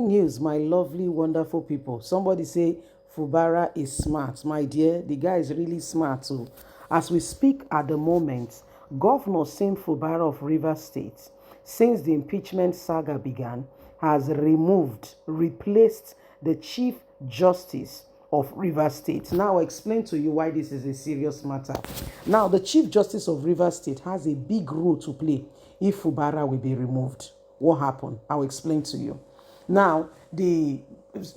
News, my lovely, wonderful people. Somebody say Fubara is smart. My dear, the guy is really smart too. As we speak at the moment, Governor Sim Fubara of Rivers State, since the impeachment saga began, has replaced the Chief Justice of Rivers State. Now, I'll explain to you why this is a serious matter. Now, the Chief Justice of Rivers State has a big role to play if Fubara will be removed. What happened? I'll explain to you. Now, the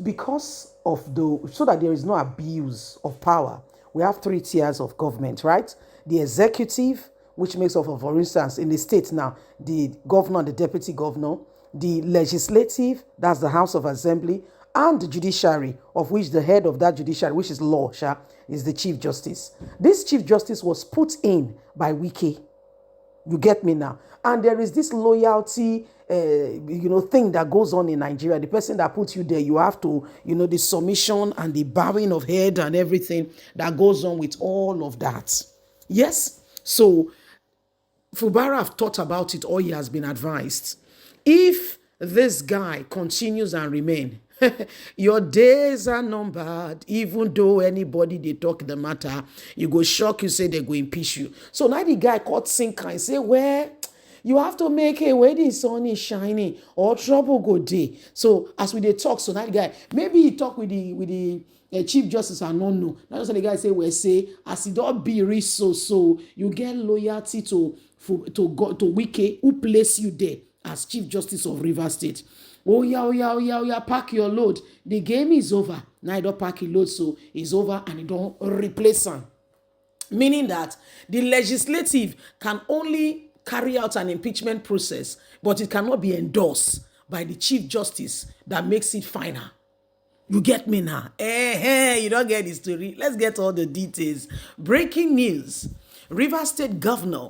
because of the so that there is no abuse of power, we have three tiers of government, right? The executive, which makes up of, for instance, in the state now, the governor, the deputy governor, the legislative, that's the House of Assembly, and the judiciary, of which the head of that judiciary, which is law, is the Chief Justice. This Chief Justice was put in by Wike. You get me now? And there is this loyalty, thing that goes on in Nigeria. The person that puts you there, you have to, the submission and the bowing of head and everything that goes on with all of that. Yes? So Fubara have thought about it, or he has been advised. If this guy continues and remain, your days are numbered. Even though anybody they talk the matter, you go shock, you say they go impeach you. So now the guy caught sinker and say, well, you have to make a way the sun is shining or trouble go day. So as we they talk, so that guy, maybe he talk with the Chief Justice and no no. Now the guy say, well, say, as it don't be rich, so you get loyalty to God, to Wike, who place you there as Chief Justice of Rivers State. Oh yeah, oh yeah, oh yeah, oh yeah, pack your load. The game is over. Now you don't pack your load, so it's over and you don't replace him. Meaning that the legislative can only carry out an impeachment process, but it cannot be endorsed by the Chief Justice that makes it final. You get me now? You don't get the story. Let's get all the details. Breaking news. Rivers State Governor,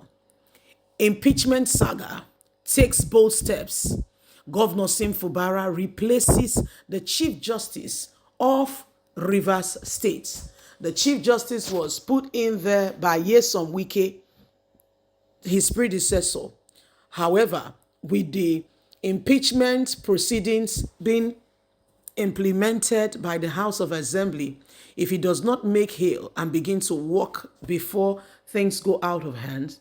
impeachment saga, takes bold steps. Governor Sim Fubara replaces the Chief Justice of Rivers State. The Chief Justice was put in there by Nyesom Wike, his predecessor. However, with the impeachment proceedings being implemented by the House of Assembly, if he does not make hail and begin to work before things go out of hand,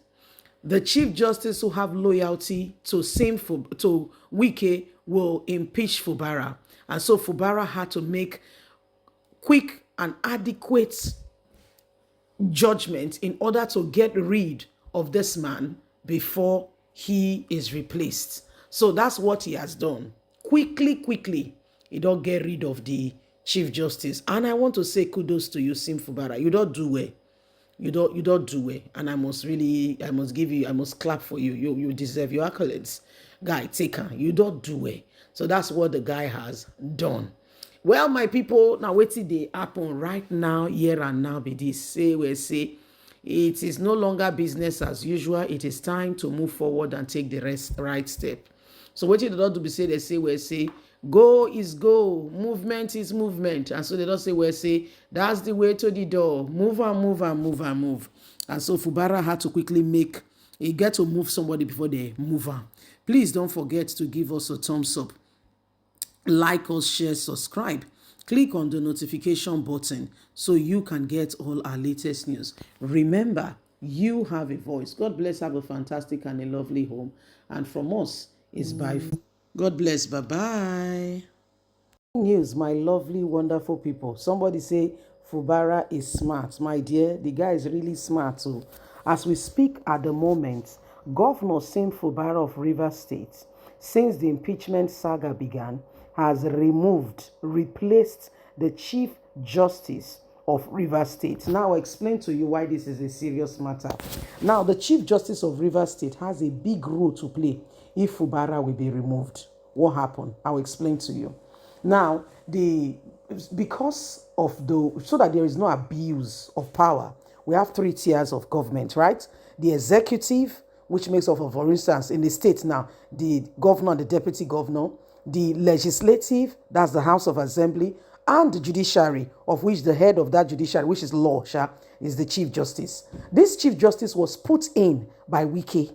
the Chief Justice who have loyalty to Wike will impeach Fubara. And so Fubara had to make quick and adequate judgment in order to get rid of this man before he is replaced. So that's what he has done. Quickly, he don't get rid of the Chief Justice. And I want to say kudos to you, Sim Fubara. You don't do well. You don't do it, and I must clap for you. You deserve your accolades, guy. Take her. You don't do it, so that's what the guy has done. Well, my people, now wait till they happen right now, here and now. Be this say we say, it is no longer business as usual. It is time to move forward and take the right step. So what you don't do be say they say we say. Go is go, movement is movement. And so they don't say, well, say, that's the way to the door. Move and move and move and move. And so Fubara had to quickly he get to move somebody before they move on. Please don't forget to give us a thumbs up. Like us, share, subscribe. Click on the notification button so you can get all our latest news. Remember, you have a voice. God bless, have a fantastic and a lovely home. And from us is bye. God bless. Bye-bye. News, my lovely, wonderful people. Somebody say Fubara is smart. My dear, the guy is really smart too. As we speak at the moment, Governor Sim Fubara of Rivers State, since the impeachment saga began, has replaced the Chief Justice of Rivers State. Now, I'll explain to you why this is a serious matter. Now, the Chief Justice of Rivers State has a big role to play if Fubara will be removed. What happened? I'll explain to you. Now, because of so that there is no abuse of power, we have three tiers of government, right? The executive, which makes up of, for instance, in the state now, the governor, the deputy governor, the legislative, that's the House of Assembly, and the judiciary, of which the head of that judiciary, which is law, is the Chief Justice. This Chief Justice was put in by Wike.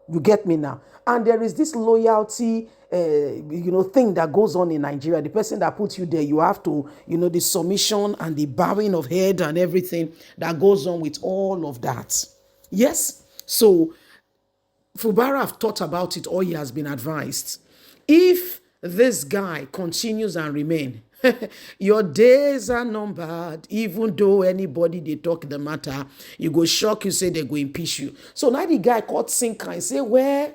You get me now? And there is this loyalty, thing that goes on in Nigeria. The person that puts you there, you have to, the submission and the bowing of head and everything that goes on with all of that. Yes. So Fubara have thought about it, or he has been advised. If this guy continues and remain, your days are numbered. Even though anybody they talk the matter, you go shock, you say they go impeach you. So now the guy caught sinker and say, well,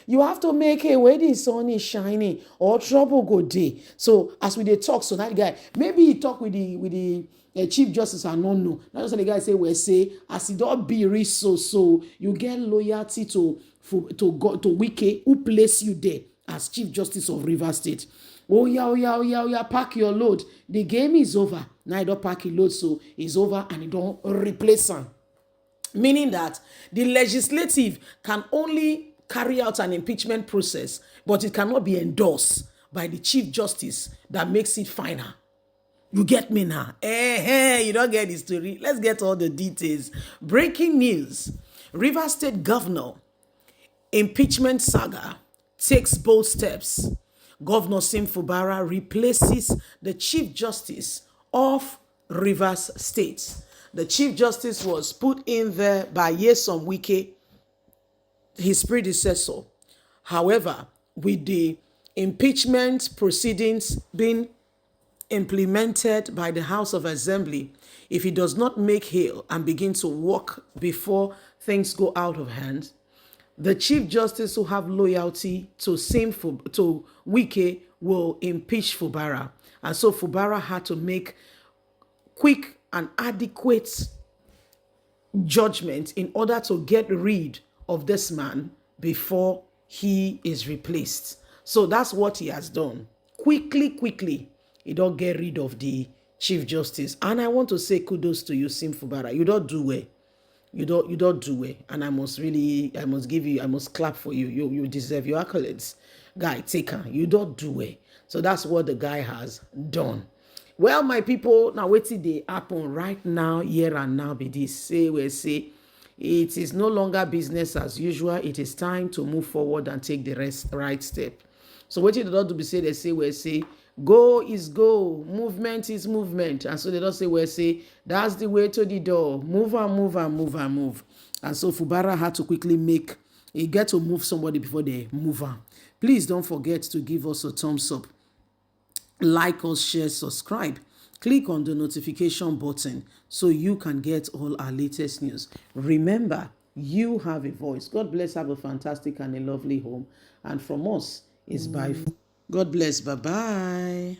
you have to make it where the sun is shining or trouble go day. So as we dey talk, so that guy, maybe he talk with the chief justice and no know. Now just the guy say, well, say, as it don't be rich, so you get loyalty to Wike, who place you there as chief justice of Rivers State. Oh yeah, pack your load. The game is over. Now you don't pack your load, so it's over and you don't replace him. Meaning that the legislative can only carry out an impeachment process, but it cannot be endorsed by the chief justice that makes it final. You get me now? You don't get the story. Let's get all the details. Breaking news. Rivers State Governor impeachment saga takes bold steps. Governor Sim Fubara replaces the Chief Justice of Rivers State. The Chief Justice was put in there by Nyesom Wike, his predecessor. However, with the impeachment proceedings being implemented by the House of Assembly, if he does not make hail and begin to work before things go out of hand, the Chief Justice who have loyalty to Wike will impeach Fubara. And so Fubara had to make quick and adequate judgment in order to get rid of this man before he is replaced. So that's what he has done. Quickly, he don't get rid of the Chief Justice. And I want to say kudos to you, Sim Fubara. You don't do it. You don't do it. And I must clap for you. You deserve your accolades. Guy, take her. You don't do it. So that's what the guy has done. Well, my people, now wait till they happen right now, here and now, be this. Say, it is no longer business as usual. It is time to move forward and take the right step. So what you don't do be say, they say, go is go, movement is movement. And so they don't say, that's the way to the door. Move. And so Fubara had to quickly get to move somebody before they move on. Please don't forget to give us a thumbs up. Like us, share, subscribe. Click on the notification button so you can get all our latest news. Remember, you have a voice. God bless. Have a fantastic and a lovely home. And from us is bye. God bless. Bye-bye.